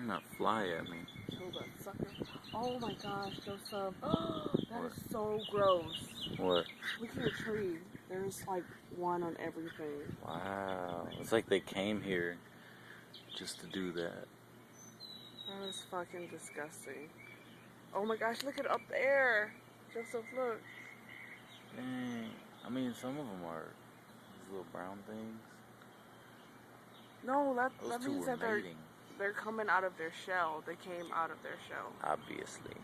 not fly at me. Kill that sucker. Oh my gosh, Joseph. That is so gross. What? Look at your tree. There's like one on everything. Wow. It's like they came here just to do that. That is fucking disgusting. Oh my gosh, look at up there. Joseph, look. Dang. I mean, some of them are these little brown things. No, that Those two means were that mating. they're coming out of their shell. They came out of their shell. Obviously.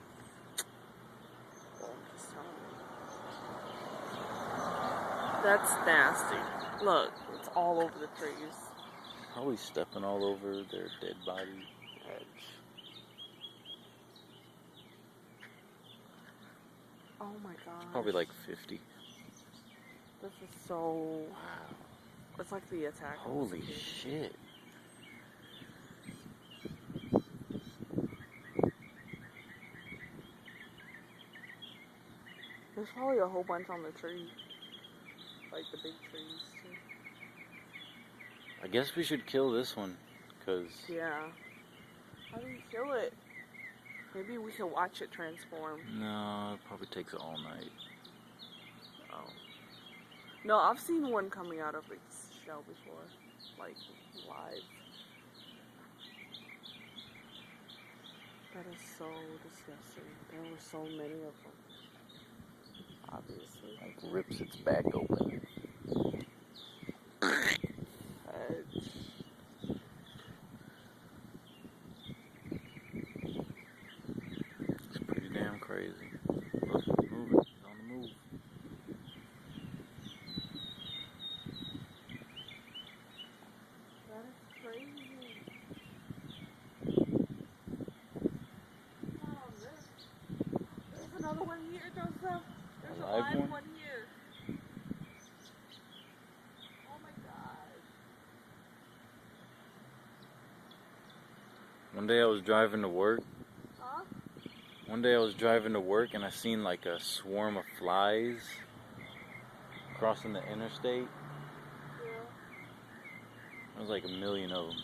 Well, I'm just telling you. That's nasty. Look, it's all over the trees. Probably stepping all over their dead body. Edge. Oh my gosh. Probably like 50. This is so... Wow. It's like the attack. Holy shit. There's probably a whole bunch on the tree. Like the big trees too. I guess we should kill this one, cause... Yeah. How do you kill it? Maybe we can watch it transform. No, it probably takes all night. Oh. No, I've seen one coming out of its shell before. Like, live. That is so disgusting. There were so many of them. Obviously. Like rips its back open. Edge. It's pretty damn crazy. Look, it's moving. It's on the move. That is crazy. Oh, there's another one here, Joseph. There's a live one here. Oh my god. One day I was driving to work. Huh? One day I was driving to work and I seen like a swarm of flies crossing the interstate. Yeah. There was like a million of them.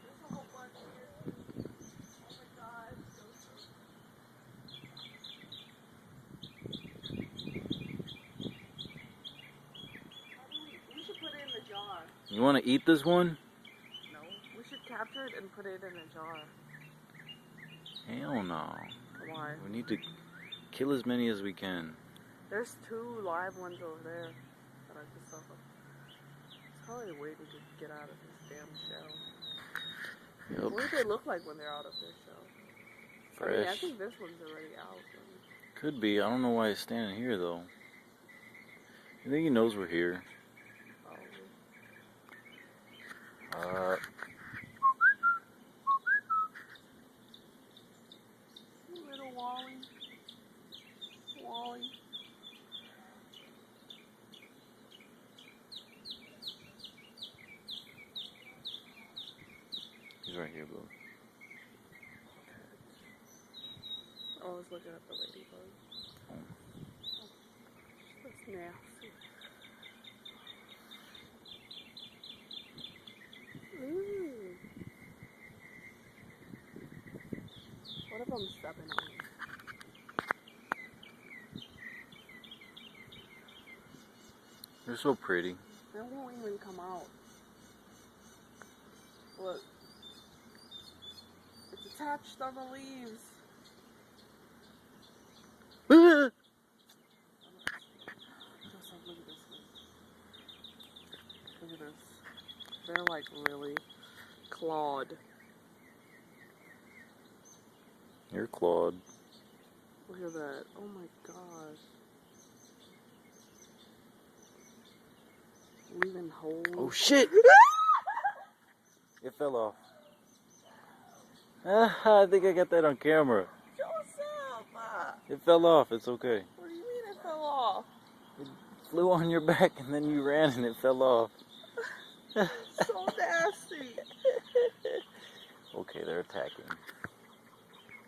There's a whole bunch here. Oh my god. Joseph. We should put it in the jar. You want to eat this one? No. We should capture it and put it in a jar. Hell no. Why? We need to kill as many as we can. There's 2 live ones over there that I just saw. It's probably a way to get out of this damn shell. Yep. What do they look like when they're out of their shell? Fresh. I mean, I think this one's already out. Could be. I don't know why he's standing here though. You think he knows we're here? Probably. Little Wally. Wally. He's right here, bro. I was looking at the ladybug. Oh. That's nasty. Ooh. What if I'm stepping on it? They're so pretty. They won't even come out. Look. It's attached on the leaves. Joseph, look at this one. Look at this. They're like really clawed. You're clawed. Look at that. Oh my gosh. Leaving holes. Oh shit! It fell off. I think I got that on camera. Joseph! It fell off. It's okay. What do you mean it fell off? It flew on your back and then you ran and it fell off. So nasty. Okay, they're attacking.